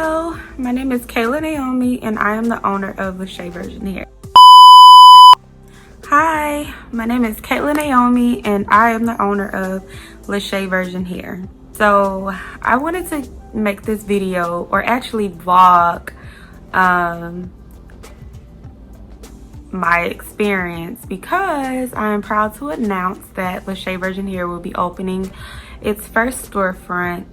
Hello, my name is Kayla Naomi and I am the owner of LaShae Virgin Hair. Hi, my name is Kayla Naomi and I am the owner of LaShae Virgin Hair. So I wanted to make this video, or actually vlog, my experience, because I am proud to announce that LaShae Virgin Hair will be opening its first storefront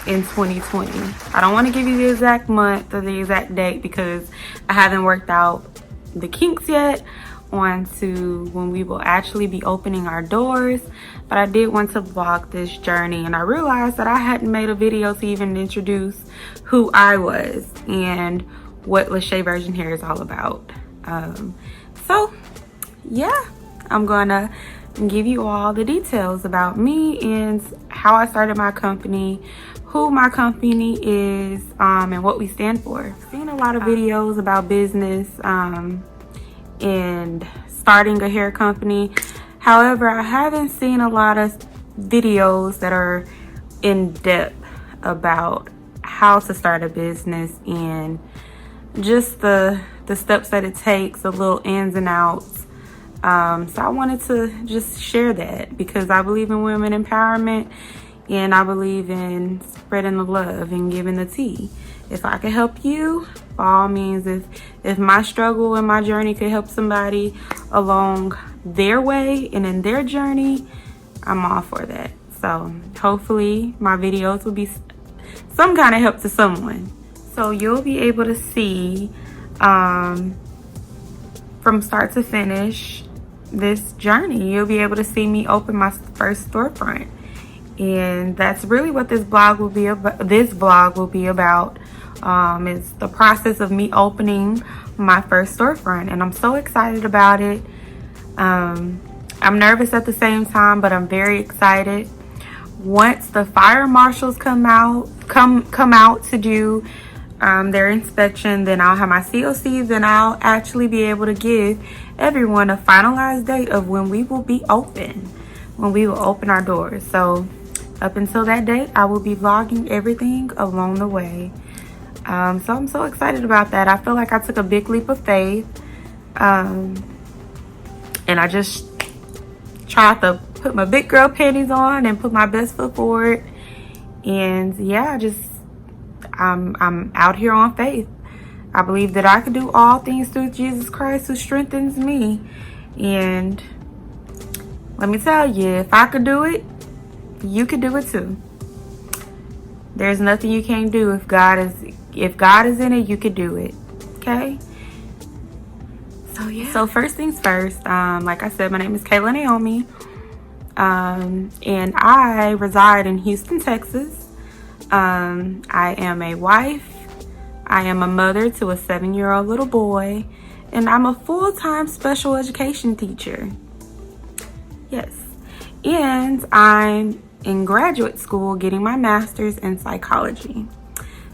in 2020. I don't want to give you the exact month or the exact date because I haven't worked out the kinks yet on to when we will actually be opening our doors, but I did want to vlog this journey, and I realized that I hadn't made a video to even introduce who I was and what LaShae Virgin Hair is all about. So yeah, I'm gonna give you all the details about me and how I started my company, who my company is, and what we stand for. I've seen a lot of videos about business and starting a hair company. However, I haven't seen a lot of videos that are in depth about how to start a business and just the steps that it takes, the little ins and outs. So I wanted to just share that because I believe in women empowerment and I believe in spreading the love and giving the tea. If I can help you, by all means, if my struggle and my journey could help somebody along their way and in their journey, I'm all for that. So hopefully my videos will be some kind of help to someone. So you'll be able to see from start to finish this journey. You'll be able to see me open my first storefront, and that's really what this vlog will be about. It's the process of me opening my first storefront, and I'm so excited about it. I'm nervous at the same time, but I'm very excited. Once the fire marshals come out to do their inspection, then I'll have my COCs and I'll actually be able to give everyone a finalized date of when we will be open, when we will open our doors. So up until that date, I will be vlogging everything along the way. So I'm so excited about that. I feel like I took a big leap of faith, and I just tried to put my big girl panties on and put my best foot forward. And yeah, I'm out here on faith. I believe that I can do all things through Jesus Christ who strengthens me. And let me tell you, if I could do it, you could do it too. There's nothing you can't do. If God is in it, you could do it. Okay? So yeah. So first things first, like I said, my name is Kayla Naomi. And I reside in Houston, Texas. I am a wife, I am a mother to a 7-year-old little boy, and I'm a full-time special education teacher. Yes. And I'm in graduate school getting my master's in psychology.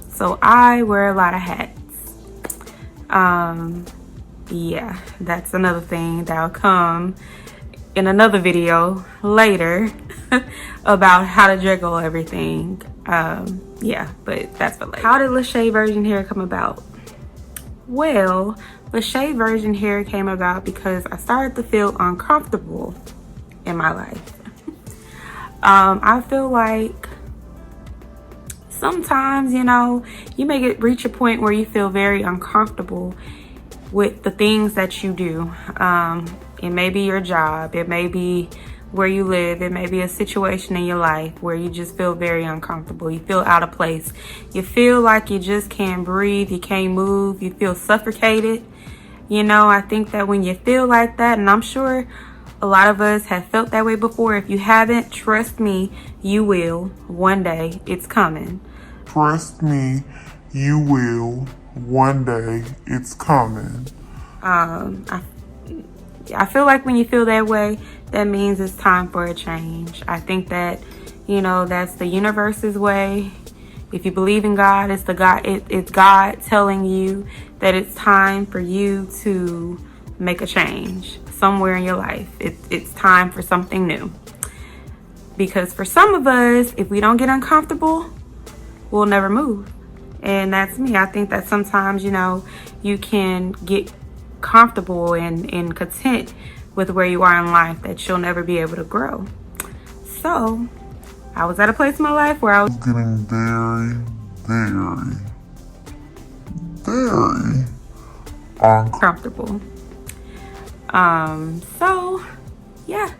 So I wear a lot of hats. Yeah, that's another thing that'll come in another video later about how to juggle everything. Yeah, but that's for later. How did LaShae Virgin Hair come about? Well, LaShae Virgin Hair came about because I started to feel uncomfortable in my life. I feel like sometimes, you know, you may reach a point where you feel very uncomfortable with the things that you do. It may be your job, it may be where you live, it may be a situation in your life where you just feel very uncomfortable. You feel out of place. You feel like you just can't breathe, you can't move, you feel suffocated. You know, I think that when you feel like that, and I'm sure a lot of us have felt that way before. If you haven't, trust me, you will. One day, it's coming. Trust me, you will. One day, it's coming. I feel like when you feel that way, that means it's time for a change. I think that, you know, that's the universe's way. If you believe in God, it's God telling you that it's time for you to make a change somewhere in your life. It's time for something new. Because for some of us, if we don't get uncomfortable, will never move. And that's me. I think that sometimes, you can get comfortable and content with where you are in life, that you'll never be able to grow. So I was at a place in my life where I was getting very, very, very uncomfortable. So yeah,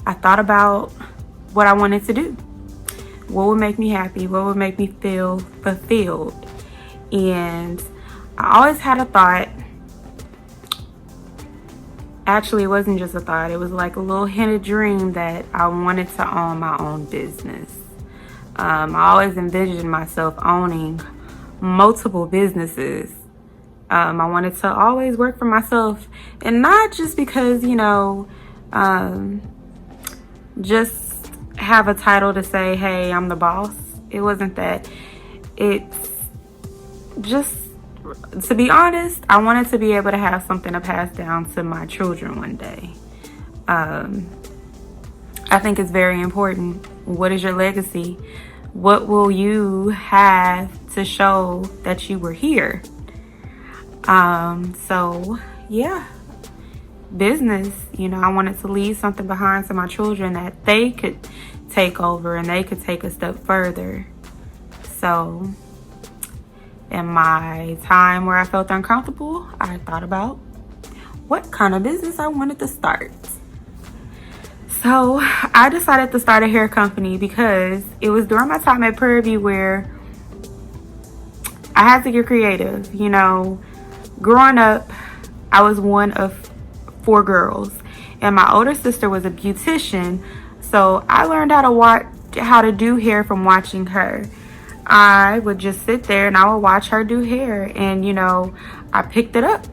I thought about what I wanted to do. What would make me happy? What would make me feel fulfilled? And I always had a thought. Actually, it wasn't just a thought. It was like a little hinted dream that I wanted to own my own business. I always envisioned myself owning multiple businesses. I wanted to always work for myself, and not just because, just have a title to say, hey, I'm the boss. It wasn't that. It's just, to be honest, I wanted to be able to have something to pass down to my children one day. I think it's very important. What is your legacy? What will you have to show that you were here? So yeah, business, I wanted to leave something behind to my children that they could take over and they could take a step further. So in my time where I felt uncomfortable, I thought about what kind of business I wanted to start. So I decided to start a hair company because it was during my time at Prairie View where I had to get creative. Growing up, I was one of 4 girls, and my older sister was a beautician, so I learned how to do hair from watching her. I would just sit there and I would watch her do hair, and I picked it up.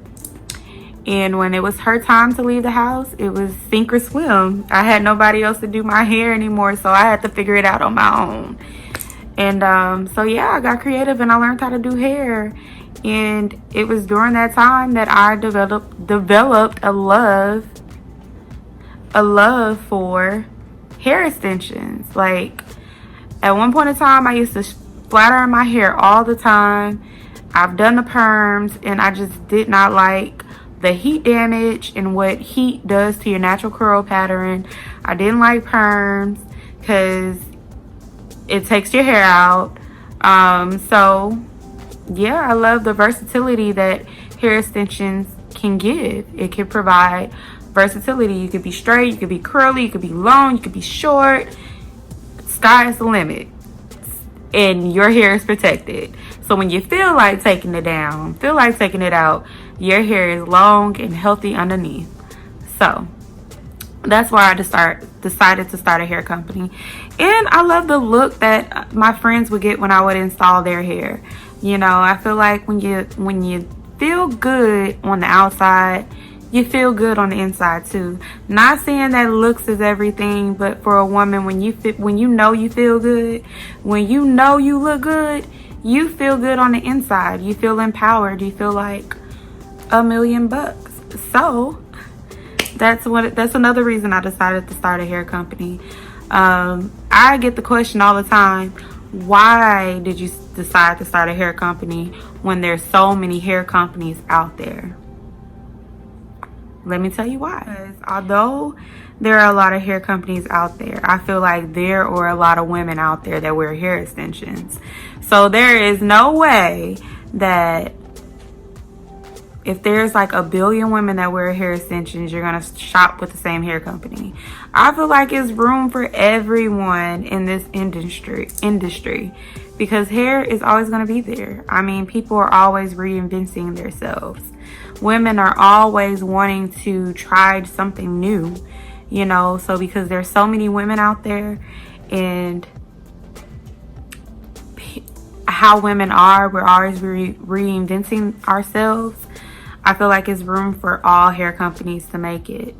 And when it was her time to leave the house, it was sink or swim. I had nobody else to do my hair anymore, so I had to figure it out on my own. And so yeah, I got creative and I learned how to do hair. And it was during that time that I developed a love for hair extensions. Like, at one point in time, I used to flat iron my hair all the time. I've done the perms, and I just did not like the heat damage and what heat does to your natural curl pattern. I didn't like perms because it takes your hair out. So yeah, I love the versatility that hair extensions can give. It can provide versatility. You could be straight, you could be curly, you could be long, you could be short. Sky is the limit, and your hair is protected. So when you feel like taking it down, feel like taking it out, your hair is long and healthy underneath. So that's why I decided to start a hair company. And I love the look that my friends would get when I would install their hair. I feel like when you feel good on the outside, you feel good on the inside too. Not saying that looks is everything, but for a woman, when you feel good, when you look good, you feel good on the inside. You feel empowered. You feel like $1,000,000. So that's another reason I decided to start a hair company. I get the question all the time, why did you decide to start a hair company when there's so many hair companies out there? Let me tell you why. Because although there are a lot of hair companies out there, I feel like there are a lot of women out there that wear hair extensions. So there is no way that if there's like 1 billion women that wear hair extensions, you're gonna shop with the same hair company. I feel like it's room for everyone in this industry because hair is always gonna be there. I mean, people are always reinventing themselves. Women are always wanting to try something new, so because there's so many women out there and how women are, we're always reinventing ourselves. I feel like it's room for all hair companies to make it.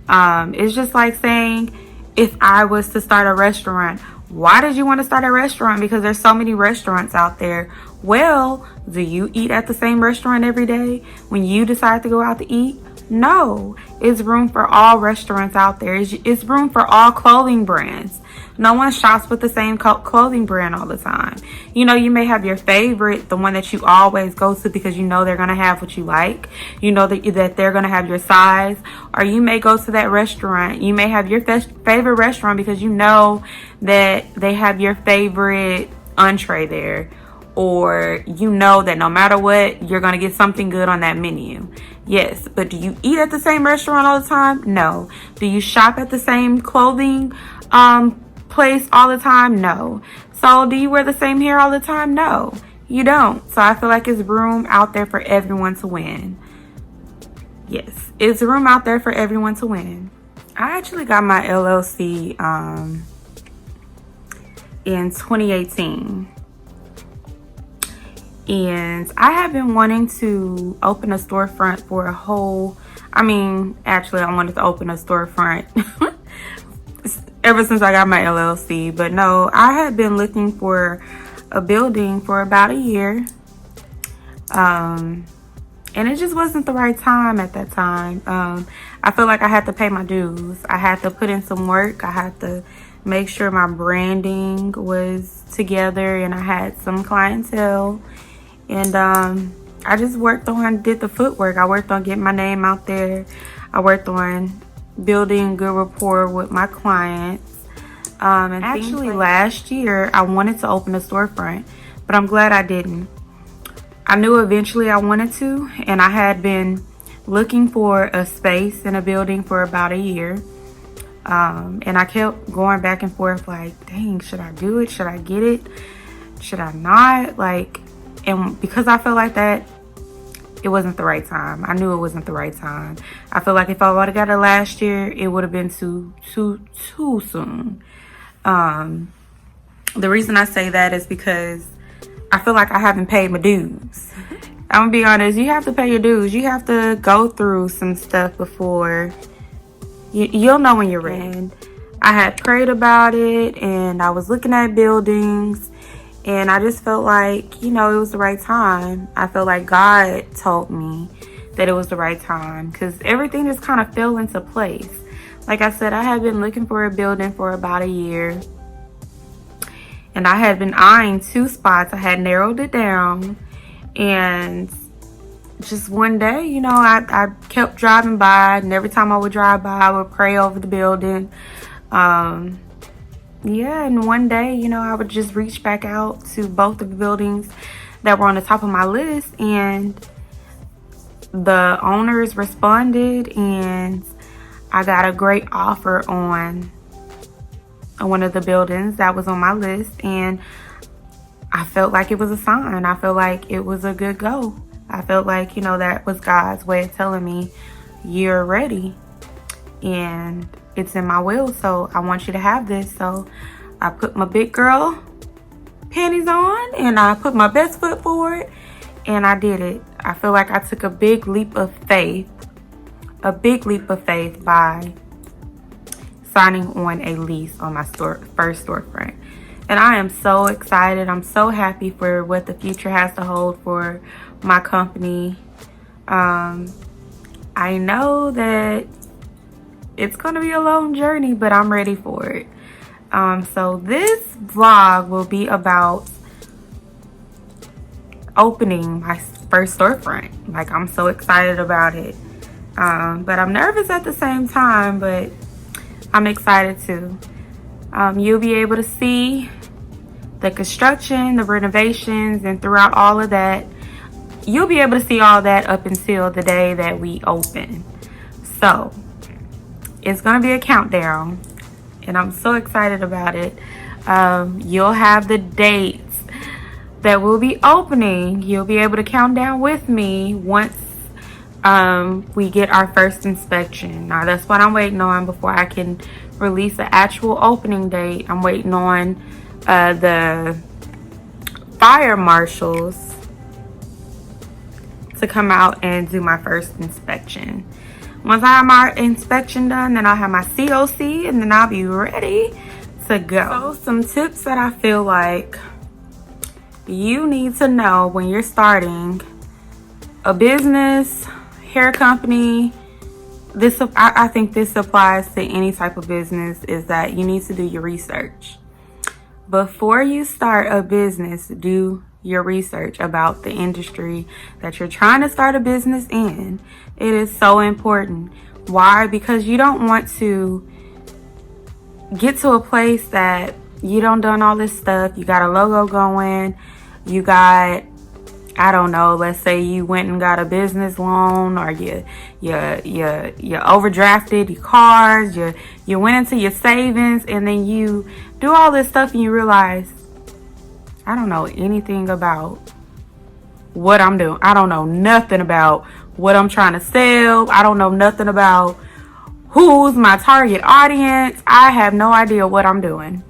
It's just like saying, if I was to start a restaurant, why did you want to start a restaurant? Because there's so many restaurants out there. Well, do you eat at the same restaurant every day when you decide to go out to eat? No, it's room for all restaurants out there. It's room for all clothing brands. No one shops with the same clothing brand all the time. You know, you may have your favorite, the one that you always go to because you know they're going to have what you like. You know that they're going to have your size. Or you may go to that restaurant. You may have your favorite restaurant because you know that they have your favorite entree there. Or you know that no matter what, you're going to get something good on that menu. Yes, but do you eat at the same restaurant all the time? No. Do you shop at the same clothing place all the time? No. So do you wear the same hair all the time? No, you don't. So I feel like it's room out there for everyone to win. Yes, it's room out there for everyone to win. I actually got my LLC in 2018. And I have been wanting to open a storefront for a whole, actually I wanted to open a storefront ever since I got my LLC. But no, I had been looking for a building for about a year. And it just wasn't the right time at that time. I feel like I had to pay my dues. I had to put in some work. I had to make sure my branding was together and I had some clientele. And I just did the footwork. I worked on getting my name out there. I worked on building good rapport with my clients. And actually last year, I wanted to open a storefront, but I'm glad I didn't. I knew eventually I wanted to, and I had been looking for a space in a building for about a year. And I kept going back and forth like, dang, should I do it? Should I get it? Should I not? And because I felt like that, it wasn't the right time. I knew it wasn't the right time. I feel like if I would have got it last year, it would have been too soon. The reason I say that is because I feel like I haven't paid my dues. I'm gonna be honest, you have to pay your dues. You have to go through some stuff before you'll know when you're ready. And I had prayed about it and I was looking at buildings. And I just felt like, it was the right time. I felt like God told me that it was the right time because everything just kind of fell into place. Like I said, I had been looking for a building for about a year. And I had been eyeing 2 spots. I had narrowed it down. And just one day, I kept driving by. And every time I would drive by, I would pray over the building. Yeah, and one day, I would just reach back out to both of the buildings that were on the top of my list, and the owners responded, and I got a great offer on one of the buildings that was on my list, and I felt like it was a sign. I felt like it was a good go. I felt like, that was God's way of telling me, you're ready. And it's in my will, so I want you to have this. So I put my big girl panties on and I put my best foot forward and I did it. I feel like I took a big leap of faith by signing on a lease on my first storefront. And I am so excited. I'm so happy for what the future has to hold for my company. I know that it's going to be a long journey, but I'm ready for it. So this vlog will be about opening my first storefront. Like, I'm so excited about it. But I'm nervous at the same time, but I'm excited too. You'll be able to see the construction, the renovations, and throughout all of that, you'll be able to see all that up until the day that we open. So it's gonna be a countdown and I'm so excited about it. You'll have the dates that we'll be opening. You'll be able to count down with me once we get our first inspection. Now that's what I'm waiting on before I can release the actual opening date. I'm waiting on the fire marshals to come out and do my first inspection. Once I have my inspection done, then I'll have my COC and then I'll be ready to go. So some tips that I feel like you need to know when you're starting a business, hair company, I think this applies to any type of business, is that you need to do your research. Before you start a business, do your research about the industry that you're trying to start a business in. It is so important. Why? Because you don't want to get to a place that you don't done all this stuff. You got a logo going. You got, I don't know, let's say you went and got a business loan, or you overdrafted your cars, you went into your savings, and then you do all this stuff and you realize, I don't know anything about what I'm doing. I don't know nothing about what I'm trying to sell. I don't know nothing about who's my target audience. I have no idea what I'm doing.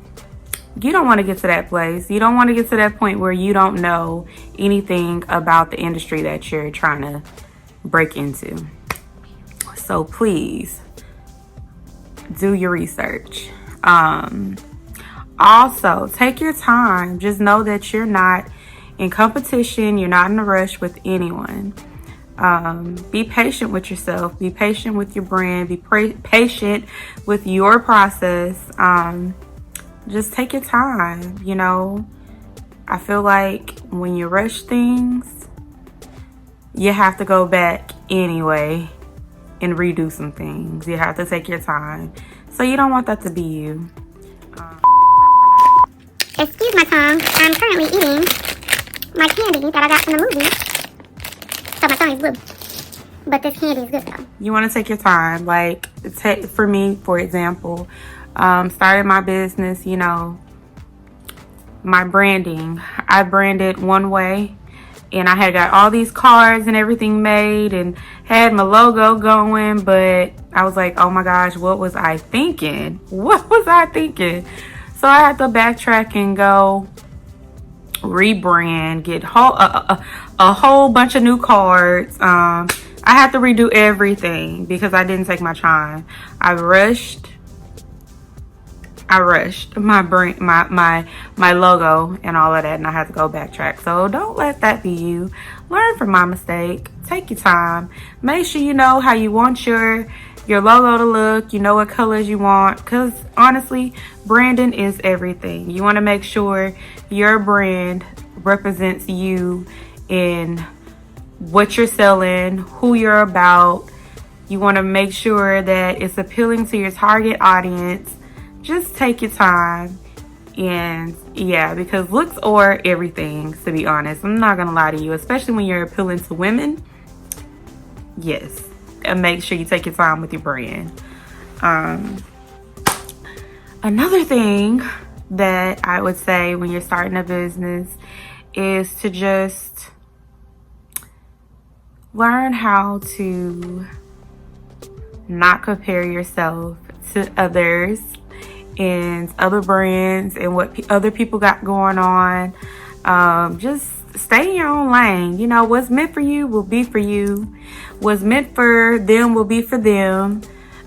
You don't want to get to that place. You don't want to get to that point where you don't know anything about the industry that you're trying to break into. So please do your research. Also, take your time. Just know that you're not in competition. You're not in a rush with anyone. Be patient with yourself. Be patient with your brand. Be patient with your process. Just take your time, you know. I feel like when you rush things, you have to go back anyway and redo some things. You have to take your time. So you don't want that to be you. Excuse my tongue. I'm currently eating my candy that I got from the movie. So my tongue is blue. But this candy is good though. You want to take your time. Like, for me, for example, started my business, you know, my branding. I branded one way, and I had got all these cards and everything made and had my logo going, but I was like, oh my gosh, what was I thinking? What was I thinking? So I had to backtrack and go rebrand, get a whole bunch of new cards. I had to redo everything because I didn't take my time. I rushed my brand, my logo and all of that, and I had to go backtrack. So don't let that be you. Learn from my mistake. Take your time. Make sure you know how you want your logo to look. You know what colors you want, because honestly, branding is everything. You want to make sure your brand represents you in what you're selling, who you're about. You want to make sure that it's appealing to your target audience. Just take your time. And yeah, because looks are everything, to be honest. I'm not gonna lie to you, especially when you're appealing to women. Yes, and make sure you take your time with your brand. Another thing that I would say when you're starting a business is to just learn how to not compare yourself to others and other brands and what other people got going on. Just stay in your own lane. You know, what's meant for you will be for you. What's meant for them will be for them.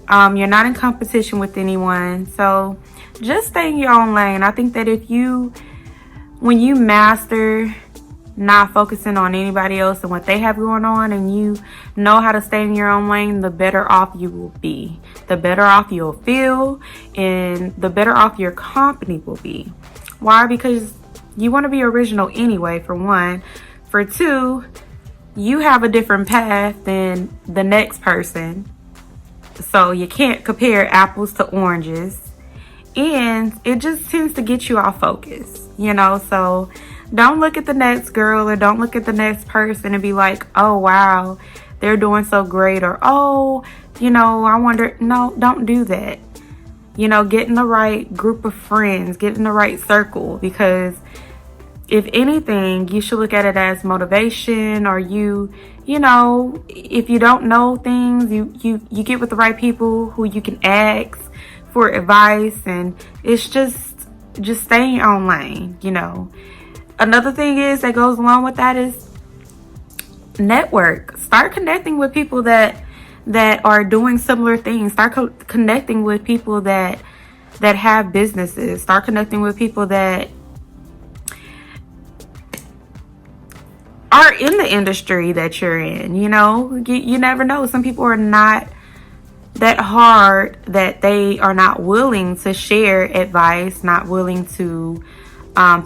You're not in competition with anyone. So just stay in your own lane. I think that when you master not focusing on anybody else and what they have going on, and you know how to stay in your own lane, the better off you will be. The better off you'll feel, and the better off your company will be. Why? Because you want to be original anyway, for one. For two, you have a different path than the next person. So you can't compare apples to oranges. And it just tends to get you off focus, you know? So don't look at the next girl or don't look at the next person and be like, oh, wow, they're doing so great. Or, oh, you know, I wonder. No, don't do that. You know, get in the right group of friends, get in the right circle, because if anything, you should look at it as motivation. Or you know, if you don't know things, you get with the right people who you can ask for advice. And it's just stay in your own lane, you know. Another thing is that goes along with that is network. Start connecting with people that are doing similar things. Start connecting with people that have businesses. Start connecting with people that are in the industry that you're in. You know, you never know. Some people are not that hard that they are not willing to share advice, not willing to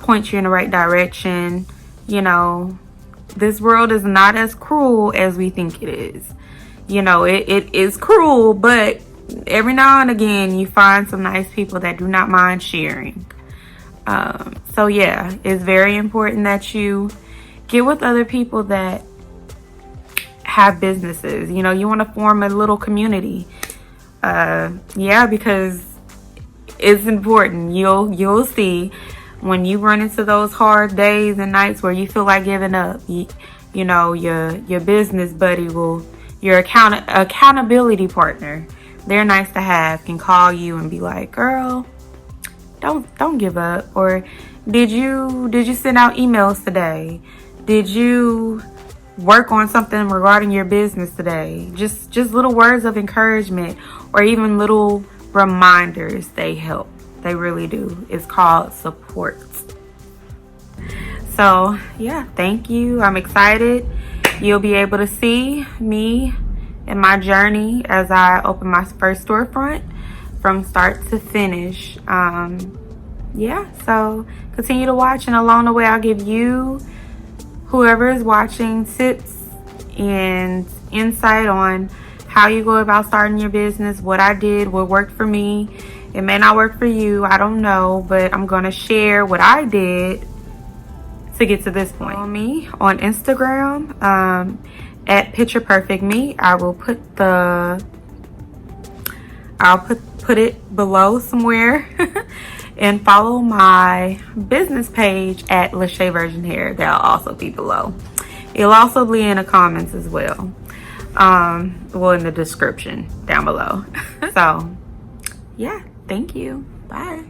point you in the right direction. You know, this world is not as cruel as we think it is. You know, it is cruel, but every now and again you find some nice people that do not mind sharing. So yeah, it's very important that you get with other people that have businesses. You know, you want to form a little community. Yeah, because it's important. You'll see when you run into those hard days and nights where you feel like giving up, you know, your business buddy will, your accountability partner, they're nice to have, can call you and be like, girl, don't give up. Or did you send out emails today? Did you work on something regarding your business today? Just little words of encouragement, or even little reminders, they help. They really do. It's called support. So yeah, thank you. I'm excited. You'll be able to see me and my journey as I open my first storefront from start to finish. Yeah, so continue to watch, and along the way I'll give you, whoever is watching, tips and insight on how you go about starting your business, what I did, what worked for me. It may not work for you, I don't know, but I'm gonna share what I did to get to this point. Follow me on Instagram at Picture Perfect Me. I will put put it below somewhere. And follow my business page at LaShae Virgin Hair. That'll also be below. It'll also be in the comments as well. Well, in the description down below. So yeah, thank you. Bye.